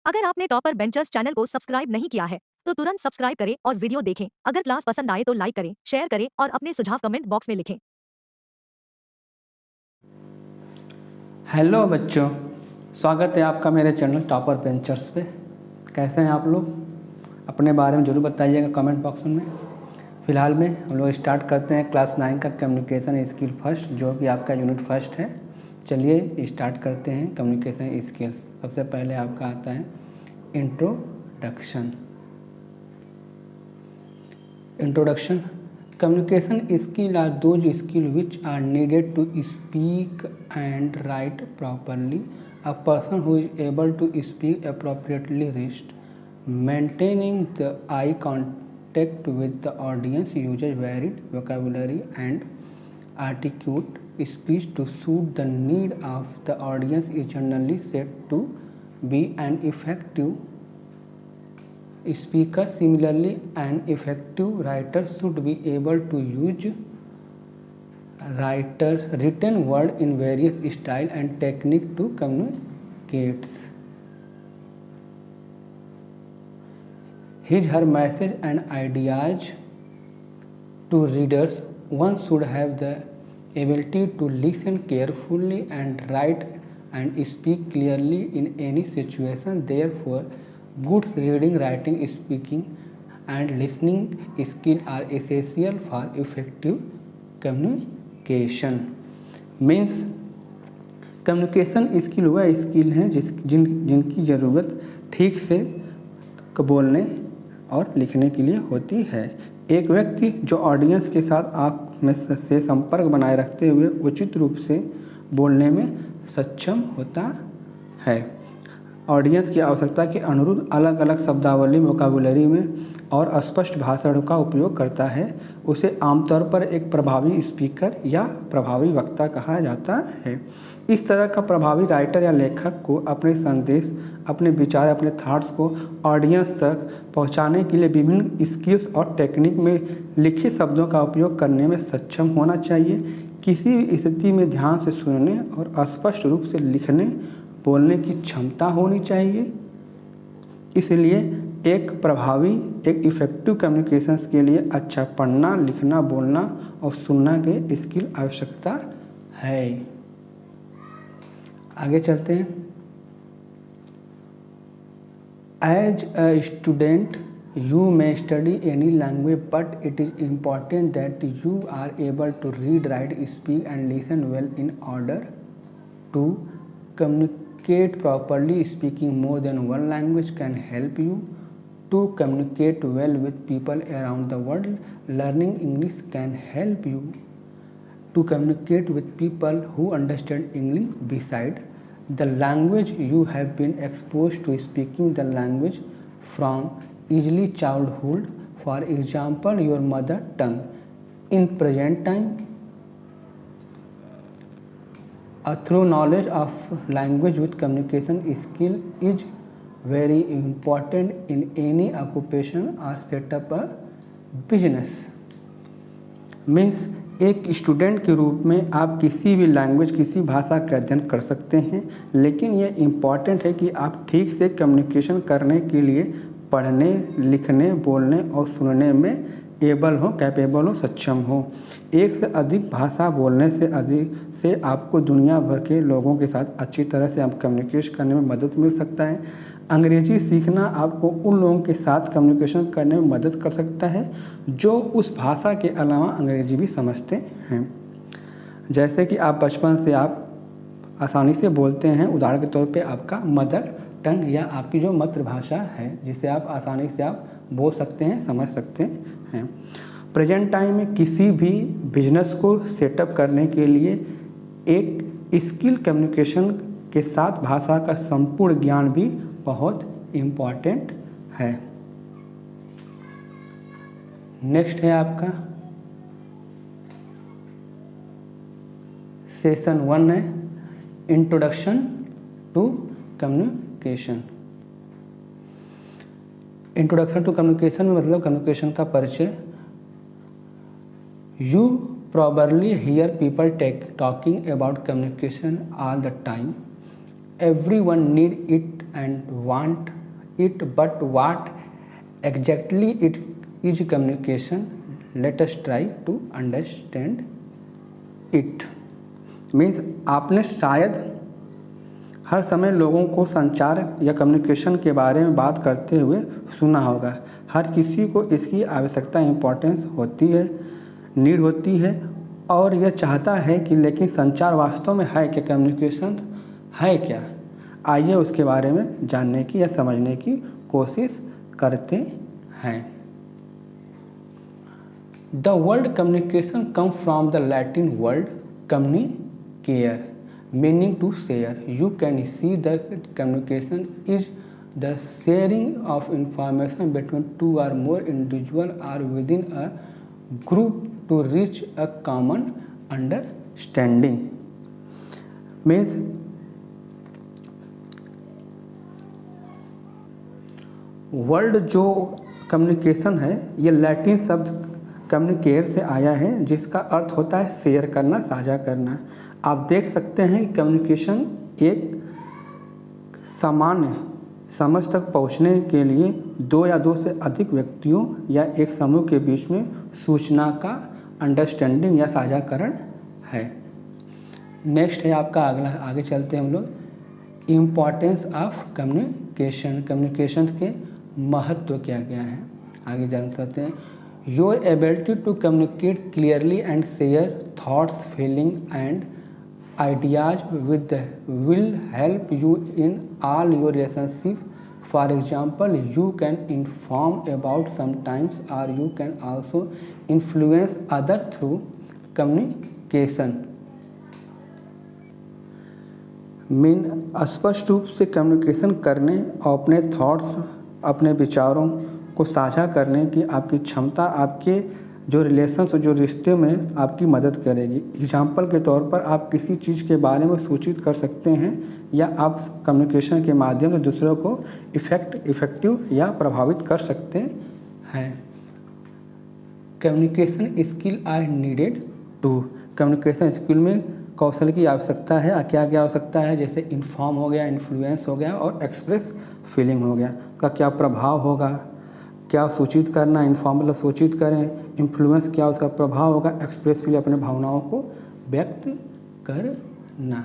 अगर आपने topper benchers channel को सब्सक्राइब नहीं किया है तो तुरंत सब्सक्राइब करें और वीडियो देखें। अगर क्लास पसंद आए तो लाइक करें, शेयर करें और अपने सुझाव कमेंट बॉक्स में लिखें। हेलो बच्चों, स्वागत है आपका मेरे चैनल टॉपर बेंचर्स पे। कैसे हैं आप लोग? अपने बारे में ज़रूर बताइएगा कमेंट बॉक्स में। फ़िलहाल में हम लोग स्टार्ट करते हैं क्लास 9 का कम्युनिकेशन स्किल फर्स्ट, जो कि आपका यूनिट फर्स्ट है। चलिए स्टार्ट करते हैं कम्युनिकेशन स्किल्स। सबसे पहले आपका आता है introduction. Communication skill are those skills which are needed to speak and write properly. A person who is able to speak appropriately rests, maintaining the eye contact with the audience, uses varied vocabulary and articulate speech to suit the need of the audience, is generally said to be an effective speaker. Similarly, an effective writer should be able to use written word in various style and technique to communicate her message and ideas to readers. One should have the ability to listen carefully and write and speak clearly in any situation. Therefore, good reading, writing, speaking and listening skills are essential for effective communication. Means communication skill वह skill हैं जिनकी ज़रूरत ठीक से बोलने और लिखने के लिए होती है। एक व्यक्ति जो ऑडियंस के साथ आप में से संपर्क बनाए रखते हुए उचित रूप से बोलने में सक्षम होता है। ऑडियंस की आवश्यकता के अनुरूप अलग अलग शब्दावली वोकैबुलरी में और स्पष्ट भाषण का उपयोग करता है, उसे आमतौर पर एक प्रभावी स्पीकर या प्रभावी वक्ता कहा जाता है। इस तरह का प्रभावी राइटर या लेखक को अपने संदेश, अपने विचार, अपने थॉट्स को ऑडियंस तक पहुंचाने के लिए विभिन्न स्किल्स और टेक्निक में लिखित शब्दों का उपयोग करने में सक्षम होना चाहिए। किसी भी स्थिति में ध्यान से सुनने और स्पष्ट रूप से लिखने बोलने की क्षमता होनी चाहिए। इसलिए एक इफ़ेक्टिव कम्युनिकेशन के लिए अच्छा पढ़ना, लिखना, बोलना और सुनना के स्किल आवश्यकता है। आगे चलते हैं। As a student you may study any language but it is important that you are able to read, write, speak and listen well in order to communicate properly. Speaking more than one language can help you to communicate well with people around the world. Learning English can help you to communicate with people who understand English. Besides the language, you have been exposed to speaking the language from early childhood. For example, your mother tongue. In present time, through knowledge of language with communication skill is very important in any occupation or set up a business. Means एक student के रूप में आप किसी भी language, किसी भाषा का अध्ययन कर सकते हैं, लेकिन ये इम्पॉर्टेंट है कि आप ठीक से कम्युनिकेशन करने के लिए पढ़ने, लिखने, बोलने और सुनने में एबल हो, कैपेबल हो, सक्षम हो। एक से अधिक भाषा बोलने से आपको दुनिया भर के लोगों के साथ अच्छी तरह से आप कम्युनिकेट करने में मदद मिल सकता है। अंग्रेजी सीखना आपको उन लोगों के साथ कम्युनिकेशन करने में मदद कर सकता है जो उस भाषा के अलावा अंग्रेजी भी समझते हैं। जैसे कि आप बचपन से आप आसानी से बोलते हैं, उदाहरण के तौर पे आपका मदर टंग या आपकी जो मातृभाषा है जिसे आप आसानी से आप बोल सकते हैं, समझ सकते हैं। प्रेजेंट टाइम में किसी भी बिजनेस को सेटअप करने के लिए एक स्किल कम्युनिकेशन के साथ भाषा का संपूर्ण ज्ञान भी बहुत इम्पॉर्टेंट है। नेक्स्ट है आपका सेशन 1 है introduction to communication. Introduction to communication में मतलब कम्युनिकेशन का परिचय। You probably hear people talking about communication all the time. Everyone need it and want it, but what exactly it is communication? Let us try to understand it. Means आपने शायद हर समय लोगों को संचार या कम्युनिकेशन के बारे में बात करते हुए सुना होगा। हर किसी को इसकी आवश्यकता, इम्पोर्टेंस होती है, नीड होती है और यह चाहता है कि लेकिन संचार वास्तव में है क्या, कम्युनिकेशन है क्या? आइए उसके बारे में जानने की या समझने की कोशिश करते हैं। The word communication come from the Latin word communicare meaning to share. You can see that communication is the sharing of information between two or more individuals or within a group to reach a common understanding. Means word जो communication है ये Latin शब्द communicate से आया है, जिसका अर्थ होता है शेयर करना, साझा करना। आप देख सकते हैं कि कम्युनिकेशन एक सामान्य समझ तक पहुंचने के लिए दो या दो से अधिक व्यक्तियों या एक समूह के बीच में सूचना का अंडरस्टैंडिंग या साझाकरण है। नेक्स्ट है आपका अगला, आगे चलते हैं हम लोग। इम्पॉर्टेंस ऑफ कम्युनिकेशन, कम्युनिकेशन के महत्व क्या क्या है आगे जान सकते हैं। Your ability to communicate clearly and share thoughts, feeling and ideas with will help you in all your relationship. For example, you can inform about sometimes or you can also influence other through communication. Mean स्पष्ट रूप से communication करने और अपने thoughts, अपने विचारों को साझा करने की आपकी क्षमता आपके जो रिलेशंस, जो रिश्ते में आपकी मदद करेगी। एग्जाम्पल के तौर पर आप किसी चीज़ के बारे में सूचित कर सकते हैं या आप कम्युनिकेशन के माध्यम से दूसरों को इफेक्टिव या प्रभावित कर सकते हैं। Communication skill are needed to, communication skill में कौशल की आवश्यकता है। क्या क्या आवश्यकता है? जैसे इन्फॉर्म हो गया, इन्फ्लुएंस हो गया और एक्सप्रेस फीलिंग हो गया। का क्या प्रभाव होगा? क्या सूचित करना, इन्फॉर्म मतलब सूचित करें, इन्फ्लुएंस क्या उसका प्रभाव होगा, एक्सप्रेस फील अपने भावनाओं को व्यक्त करना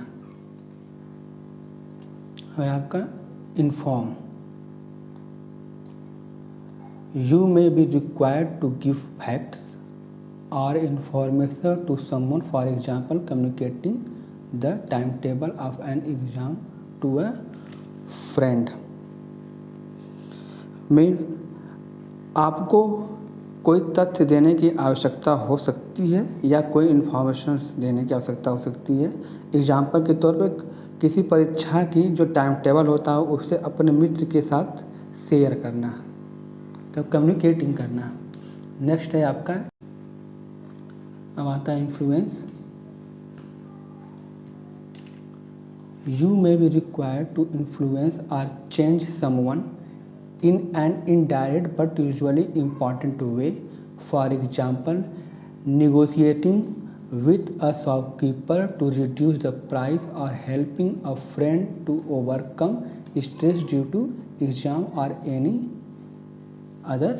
है आपका inform. You may be required to give facts और information to someone, for example communicating the time table of an exam to a friend. Mean आपको कोई तथ्य देने की आवश्यकता हो सकती है या कोई इन्फॉर्मेशन देने की आवश्यकता हो सकती है। एग्जाम्पल के तौर पर किसी परीक्षा की जो टाइम टेबल होता है उसे अपने मित्र के साथ शेयर करना, तब कम्युनिकेटिंग करना। नेक्स्ट है आपका, अब आता है influence. You may be required to influence और change someone in an indirect but usually important way. For example, negotiating with a shopkeeper to reduce the price or helping a friend to overcome stress due to exam or any other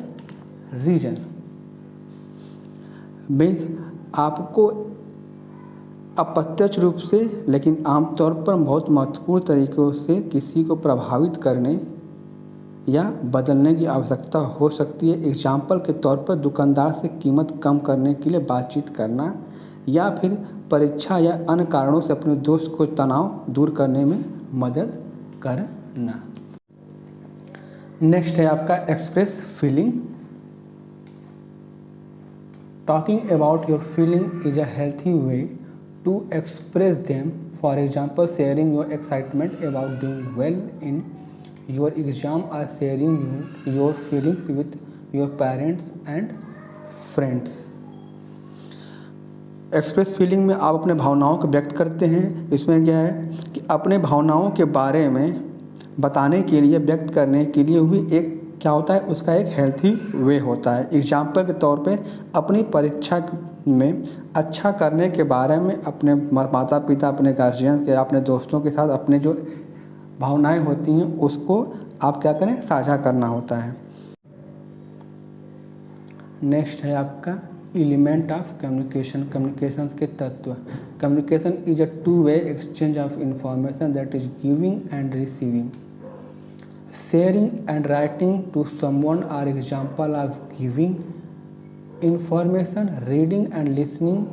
reason. Means आपको अप्रत्यक्ष रूप से लेकिन आमतौर पर बहुत महत्वपूर्ण तरीक़ों से किसी को प्रभावित करने या बदलने की आवश्यकता हो सकती है। एग्जाम्पल के तौर पर दुकानदार से कीमत कम करने के लिए बातचीत करना या फिर परीक्षा या अन्य कारणों से अपने दोस्त को तनाव दूर करने में मदद करना। नेक्स्ट है आपका express feeling. Talking about your feeling is a healthy way to express them. For example sharing your excitement about doing well in your exam or sharing your feelings with your parents and friends. Express feeling में आप अपने भावनाओं को व्यक्त करते हैं। इसमें क्या है कि अपने भावनाओं के बारे में बताने के लिए, व्यक्त करने के लिए भी एक क्या होता है, उसका एक हेल्थी वे होता है। एग्जाम्पल के तौर पे अपनी परीक्षा में अच्छा करने के बारे में अपने माता पिता, अपने गार्जियन के, अपने दोस्तों के साथ अपने जो भावनाएं होती हैं उसको आप क्या करें, साझा करना होता है। नेक्स्ट है आपका एलिमेंट ऑफ कम्युनिकेशन, कम्युनिकेशन के तत्व। Communication is a two way exchange of information that is giving and receiving. Sharing and writing to someone are example of giving information. Reading and listening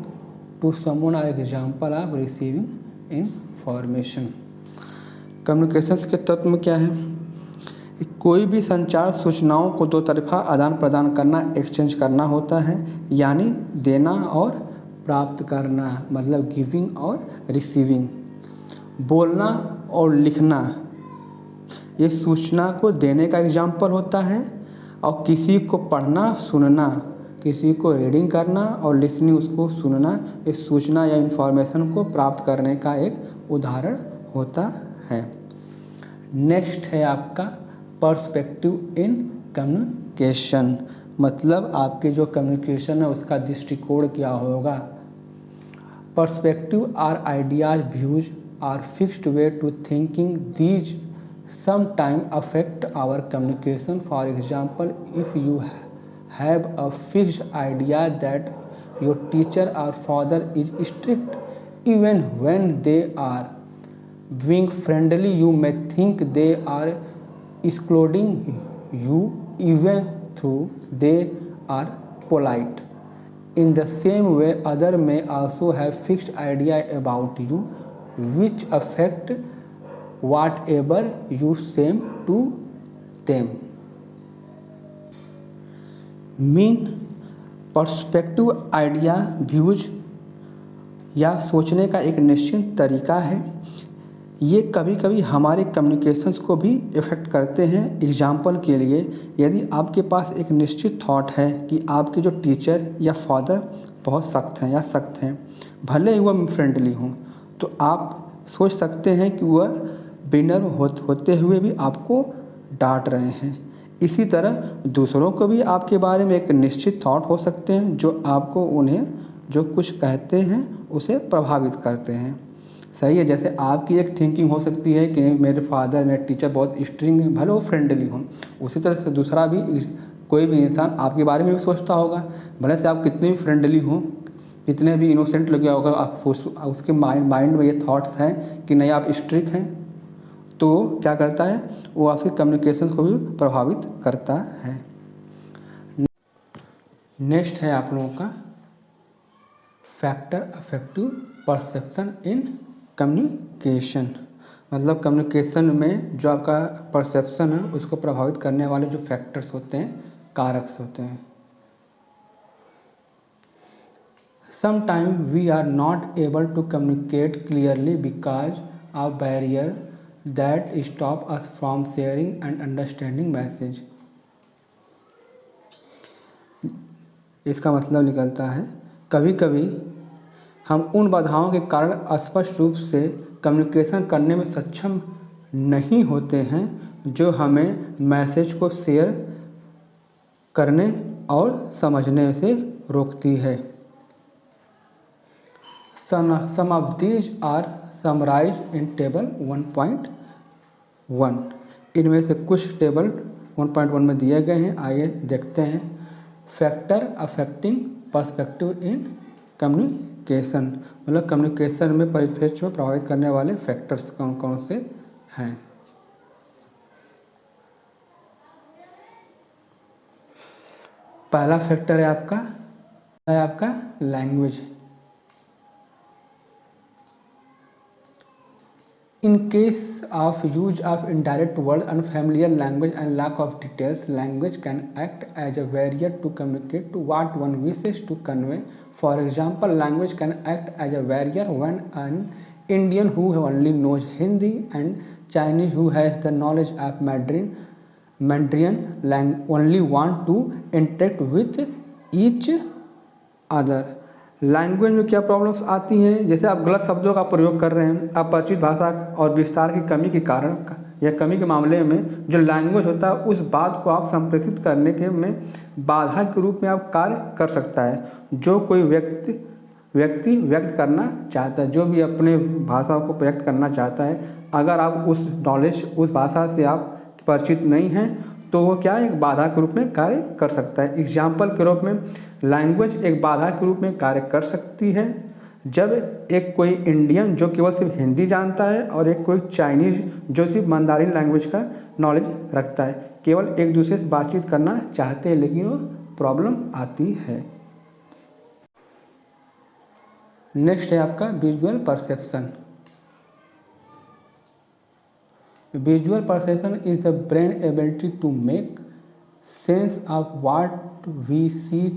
to someone are example of receiving information. Communications के तत्व में क्या है, कोई भी संचार सूचनाओं को दो तरफा आदान प्रदान करना, एक्सचेंज करना होता है, यानी देना और प्राप्त करना, मतलब गिविंग और रिसीविंग। बोलना और लिखना ये सूचना को देने का एग्जाम्पल होता है, और किसी को पढ़ना सुनना, किसी को रीडिंग करना और लिसनिंग उसको सुनना, इस सूचना या इंफॉर्मेशन को प्राप्त करने का एक उदाहरण होता है। नेक्स्ट है आपका पर्सपेक्टिव इन कम्युनिकेशन, मतलब आपके जो कम्युनिकेशन है उसका दृष्टिकोण क्या होगा। Perspective or ideas, views or fixed way to thinking, these sometime affect our communication. For example, if you have a fixed idea that your teacher or father is strict, even when they are being friendly, you may think they are excluding you even though they are polite. In the same way, others may also have fixed idea about you which affect whatever you say to them. Mean perspective idea, views या सोचने का एक निश्चित तरीका है। ये कभी कभी हमारे कम्युनिकेशंस को भी इफ़ेक्ट करते हैं। एग्जाम्पल के लिए, यदि आपके पास एक निश्चित थॉट है कि आपके जो टीचर या फादर बहुत सख्त हैं या सख्त हैं, भले ही वह फ्रेंडली हों, तो आप सोच सकते हैं कि वह बिनर होते हुए भी आपको डांट रहे हैं। इसी तरह दूसरों को भी आपके बारे में एक निश्चित थॉट हो सकते हैं जो आपको उन्हें जो कुछ कहते हैं उसे प्रभावित करते हैं। सही है, जैसे आपकी एक थिंकिंग हो सकती है कि मेरे फादर, मेरे टीचर बहुत स्ट्रिक्ट हैं, भले वो फ्रेंडली हों। उसी तरह से दूसरा भी, कोई भी इंसान आपके बारे में भी सोचता होगा, भले से आप कितने भी फ्रेंडली हों, कितने भी इनोसेंट लगे होगा, आप उसके माइंड में ये थॉट्स हैं कि नहीं आप स्ट्रिक्ट हैं, तो क्या करता है, वो आपके कम्युनिकेशन को भी प्रभावित करता है। नेक्स्ट है आप लोगों का factor affective perception in communication, मतलब कम्युनिकेशन में जो आपका परसेप्शन है उसको प्रभावित करने वाले जो फैक्टर्स होते हैं, कारक होते हैं। Sometimes we are not able to communicate clearly because of barrier that stop us from sharing and understanding message. इसका मतलब निकलता है, कभी कभी हम उन बाधाओं के कारण स्पष्ट रूप से कम्युनिकेशन करने में सक्षम नहीं होते हैं जो हमें मैसेज को शेयर करने और समझने से रोकती है। Some of these are summarized in table 1.1। इनमें से कुछ टेबल 1.1 में दिए गए हैं, आइए देखते हैं। Factor affecting perspective in communication, मतलब कम्युनिकेशन में परिप्रेक्ष्य में प्रभावित करने वाले फैक्टर्स कौन कौन से हैं। पहला फैक्टर है आपका language. In case of use of indirect word, unfamiliar language and lack of details, language can act as a barrier to communicate what one wishes to convey. For example, language can act as a barrier when an Indian who only knows Hindi and Chinese who has the knowledge of Mandarin only want to interact with each other. Language में क्या problems आती हैं, जैसे आप गलत शब्दों का प्रयोग कर रहे हैं, अपरिचित भाषा और विस्तार की कमी के कारण या कमी के मामले में जो लैंग्वेज होता है उस बात को आप संप्रेषित करने के में बाधा के रूप में आप कार्य कर सकता है। जो कोई व्यक्ति व्यक्ति व्यक्त करना चाहता है, जो भी अपने भाषा को व्यक्त करना चाहता है, अगर आप उस नॉलेज, उस भाषा से आप परिचित नहीं हैं तो वो क्या एक बाधा के रूप में कार्य कर सकता है। एग्जाम्पल के रूप में लैंग्वेज एक बाधा के रूप में कार्य कर सकती है। जब एक कोई इंडियन जो केवल सिर्फ हिंदी जानता है और एक कोई चाइनीज जो सिर्फ मंदारिन लैंग्वेज का नॉलेज रखता है, केवल एक दूसरे से बातचीत करना चाहते हैं लेकिन वो प्रॉब्लम आती है। नेक्स्ट है आपका visual perception. Visual perception is the brain ability to make sense of what we see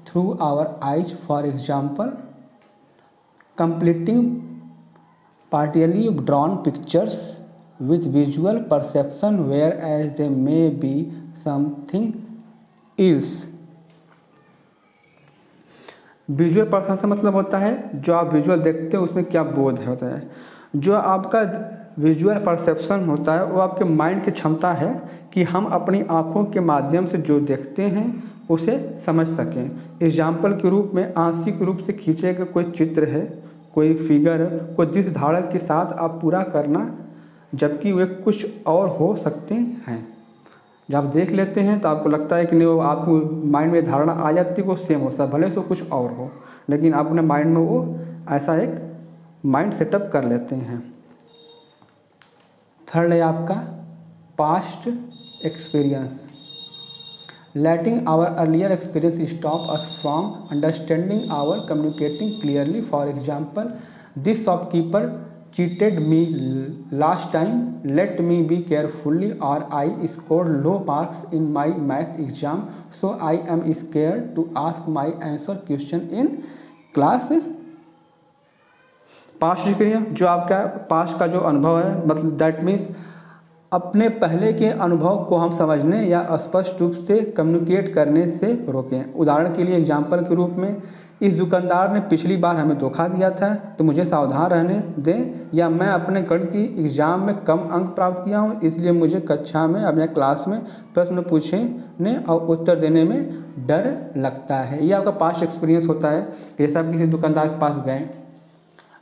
through our eyes. For example, completing partially drawn pictures with visual perception whereas they may be something else। Visual perception मतलब होता है जो आप visual देखते हो उसमें क्या बोध होता है। जो आपका विजुअल परसेप्शन होता है वो आपके माइंड की क्षमता है कि हम अपनी आँखों के माध्यम से जो देखते हैं उसे समझ सकें। एग्जाम्पल के रूप में आंशिक रूप से खींचे गए कोई चित्र है, कोई फिगर, कोई दृश्य धारक के साथ आप पूरा करना, जबकि वे कुछ और हो सकते हैं। जब आप देख लेते हैं तो आपको लगता है कि नहीं, वो आपको माइंड में धारणा आ जाती है वो सेम हो सकता है, भले से कुछ और हो, लेकिन आप अपने माइंड में वो ऐसा एक माइंड सेटअप कर लेते हैं। थर्ड है आपका past experience. Letting our earlier experience stop us from understanding our communicating clearly. For example, this shopkeeper cheated me last time. Let me be carefully, or I scored low marks in my math exam, so I am scared to ask my answer question in class। Past experience जो आपका past का जो अनुभव है, मतलब that means अपने पहले के अनुभव को हम समझने या स्पष्ट रूप से कम्युनिकेट करने से रोकें। उदाहरण के लिए एग्जाम्पल के रूप में, इस दुकानदार ने पिछली बार हमें धोखा दिया था तो मुझे सावधान रहने दें, या मैं अपने गणित की एग्ज़ाम में कम अंक प्राप्त किया हूँ इसलिए मुझे कक्षा में अपने क्लास में प्रश्न पूछने और उत्तर देने में डर लगता है। ये आपका पास्ट एक्सपीरियंस होता है। जैसे आप किसी दुकानदार के पास गए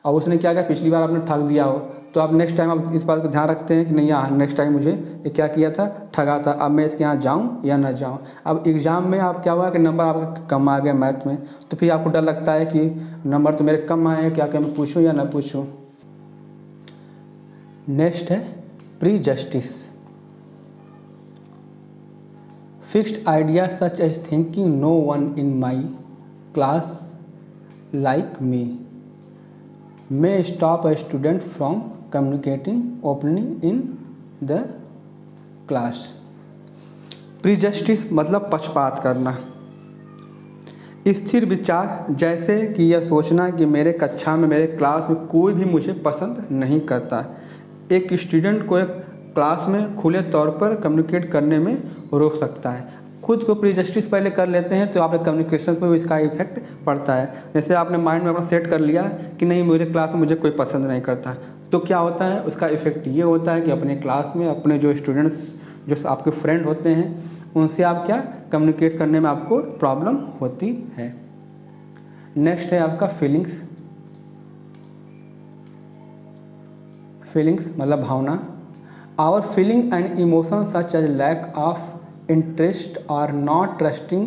और उसने क्या किया, पिछली बार आपने ठग दिया हो तो आप नेक्स्ट टाइम आप इस बात को ध्यान रखते हैं कि नहीं यार, नेक्स्ट टाइम मुझे ये क्या किया था, ठगा था, अब मैं इसके यहाँ जाऊँ या ना जाऊँ। अब एग्ज़ाम में आप क्या हुआ कि नंबर आपका कम आ गया मैथ में, तो फिर आपको डर लगता है कि नंबर तो मेरे कम आए हैं, क्या क्या मैं पूछूँ या ना पूछूँ। नेक्स्ट है prejudice. Fixed idea such as thinking no one in my class like me may stop a student from communicating openly in the class। प्रीजस्टिस मतलब पक्षपात करना। स्थिर विचार, जैसे कि यह सोचना कि मेरे कक्षा में, मेरे क्लास में कोई भी मुझे पसंद नहीं करता, एक स्टूडेंट को एक क्लास में खुले तौर पर कम्युनिकेट करने में रोक सकता है। खुद को प्रीजस्टिस पहले कर लेते हैं तो आपके कम्युनिकेशन पर इसका इफेक्ट पड़ता है। जैसे आपने माइंड में अपना सेट कर लिया कि नहीं, मेरे क्लास में मुझे कोई पसंद नहीं करता, तो क्या होता है उसका इफेक्ट ये होता है कि अपने क्लास में अपने जो स्टूडेंट्स, जो आपके फ्रेंड होते हैं, उनसे आप क्या कम्युनिकेट करने में आपको प्रॉब्लम होती है। नेक्स्ट है आपका फीलिंग्स। फीलिंग्स मतलब भावना। Our feeling and emotion such as lack of interest or not trusting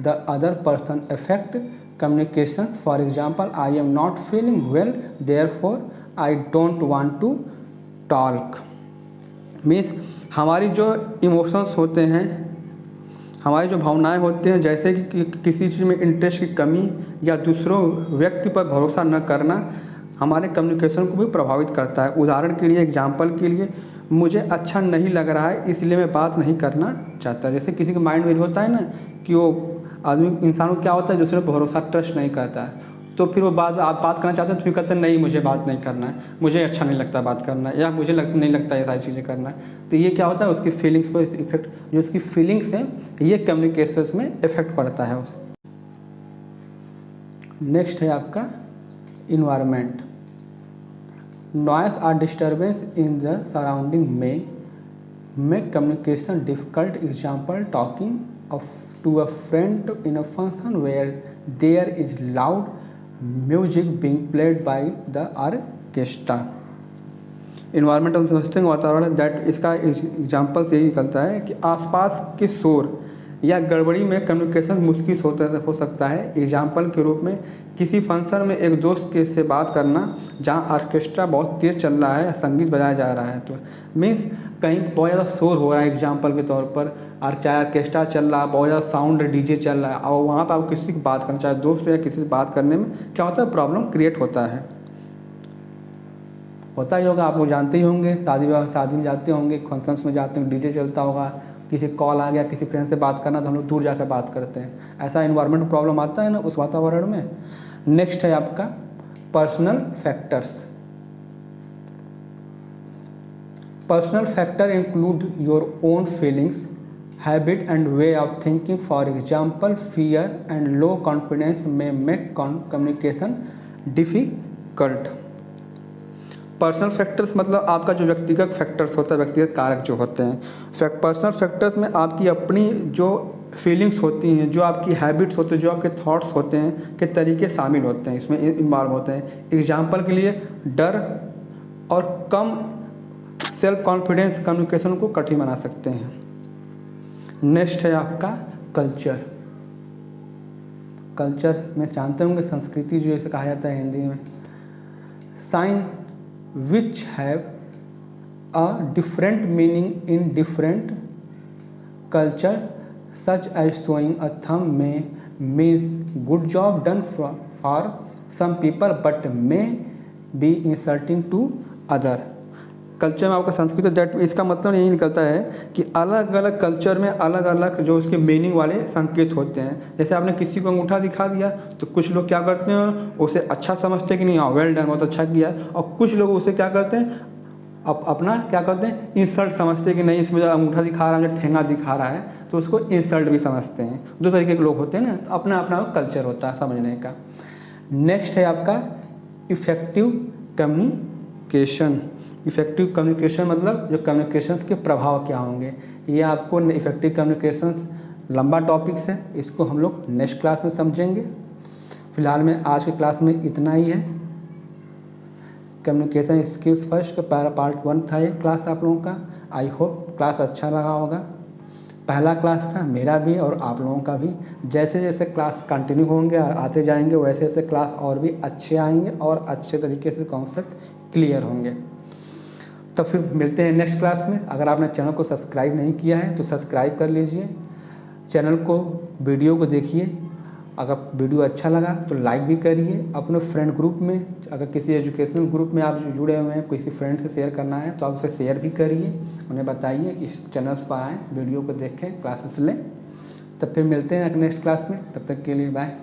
the other person affect communications। For example, I am not feeling well, therefore I don't want to talk। Means हमारी जो emotions होते हैं, हमारी जो भावनाएं होते हैं, जैसे कि किसी चीज़ में इंटरेस्ट की कमी या दूसरों व्यक्ति पर भरोसा न करना, हमारे कम्युनिकेशन को भी प्रभावित करता है। उदाहरण के लिए, एग्जाम्पल के लिए, मुझे अच्छा नहीं लग रहा है इसलिए मैं बात नहीं करना चाहता। जैसे किसी के माइंड में होता है ना कि वो आदमी, इंसान को क्या होता है, दूसरे पर भरोसा, ट्रस्ट नहीं करता है, तो फिर वो आप बात करना चाहते हैं तो फिर कहते हैं नहीं मुझे बात नहीं करना है, मुझे अच्छा नहीं लगता बात करना, या मुझे नहीं लगता ये सारी चीज़ें करना है। तो ये क्या होता है, उसकी फीलिंग्स पर इफेक्ट, जो उसकी फीलिंग्स हैं ये कम्युनिकेशन में इफेक्ट पड़ता है उसे। नेक्स्ट है आपका environment. Noise or disturbance in the surrounding may make communication difficult। Example, talking to a friend in a function where there is loud music being played by the orchestra. Environmental समझते हैं वातावरण, that इसका example से यही निकलता है कि आसपास के शोर या गड़बड़ी में कम्युनिकेशन मुश्किल हो सकता है। एग्जाम्पल के रूप में किसी फंक्शन में एक दोस्त के से बात करना जहाँ ऑर्केस्ट्रा बहुत तेज़ चल रहा है, संगीत बजाया जा रहा है, तो मीन्स कहीं बहुत ज़्यादा शोर हो रहा है एग्जाम्पल के तौर पर, और चाहे ऑर्केस्ट्रा चल रहा है, बहुत ज़्यादा साउंड डीजे चल रहा है, और वहाँ पर आप किसी की बात करना, चाहे दोस्त या किसी से बात करने में क्या होता है, प्रॉब्लम क्रिएट होता है। होता ही होगा, आप लोग जानते ही होंगे, शादी में जाते होंगे, फंक्शंस में जाते होंगे, डीजे चलता होगा, किसी कॉल आ गया, किसी फ्रेंड से बात करना तो हम लोग दूर जाकर बात करते हैं। ऐसा इन्वायरमेंट प्रॉब्लम आता है ना उस वातावरण में। नेक्स्ट है आपका personal factors. Personal factor include your own feelings, habit and way of thinking. For example, fear and low confidence may make communication difficult. Personal factors मतलब आपका जो व्यक्तिगत फैक्टर्स होता है, व्यक्तिगत कारक जो होते हैं। पर्सनल फैक्टर्स में आपकी अपनी जो फीलिंग्स होती हैं, जो आपकी हैबिट्स होते हैं, जो आपके थॉट्स होते हैं, के तरीके शामिल होते हैं, इसमें इन्वॉल्व होते हैं। एग्जाम्पल के लिए डर और कम सेल्फ कॉन्फिडेंस कम्युनिकेशन को कठिन बना सकते हैं। नेक्स्ट है आपका कल्चर। कल्चर में जानते होंगे संस्कृति जो इसे कहा जाता है हिंदी में। Sign which have a different meaning in different culture, such as showing a thumb may means good job done for some people but may be insulting to other। Culture में आपका संस्कृति, दैट इसका मतलब यही निकलता है कि अलग अलग कल्चर में अलग अलग जो उसके मीनिंग वाले संकेत होते हैं। जैसे आपने किसी को अंगूठा दिखा दिया तो कुछ लोग क्या करते हैं, उसे अच्छा समझते हैं कि नहीं, हाँ वेल डन, बहुत अच्छा किया, और कुछ लोग उसे क्या करते हैं, अपना क्या करते हैं, इंसल्ट समझते हैं कि नहीं, इसमें जो अंगूठा दिखा रहा है, जो ठेंगा दिखा रहा है, तो उसको इंसल्ट भी समझते हैं। दो तरीके के लोग होते हैं ना, तो अपना अपना कल्चर होता है समझने का। नेक्स्ट है आपका इफेक्टिव कम्युनिकेशन। इफेक्टिव कम्युनिकेशन मतलब जो कम्युनिकेशंस के प्रभाव क्या होंगे, ये आपको इफेक्टिव कम्युनिकेशंस लंबा टॉपिक्स है, इसको हम लोग नेक्स्ट क्लास में समझेंगे। फिलहाल में आज की क्लास में इतना ही है। कम्युनिकेशन स्किल्स फर्स्ट का पार्ट 1 था ये क्लास आप लोगों का। आई होप क्लास अच्छा लगा होगा। पहला क्लास था मेरा भी और आप लोगों का भी। जैसे जैसे क्लास कंटिन्यू होंगे और आते जाएंगे, वैसे वैसे क्लास और भी अच्छे आएंगे और अच्छे तरीके से कॉन्सेप्ट क्लियर होंगे। तो फिर मिलते हैं नेक्स्ट क्लास में। अगर आपने चैनल को सब्सक्राइब नहीं किया है तो सब्सक्राइब कर लीजिए, चैनल को, वीडियो को देखिए। अगर वीडियो अच्छा लगा तो लाइक भी करिए। अपने फ्रेंड ग्रुप में, अगर किसी एजुकेशनल ग्रुप में आप जुड़े हुए हैं, किसी फ्रेंड से शेयर करना है तो आप उसे शेयर भी करिए, उन्हें बताइए कि चैनल्स पर आएँ, वीडियो को देखें, क्लासेस लें। तब फिर मिलते हैं नेक्स्ट क्लास में। तब तक के लिए बाय।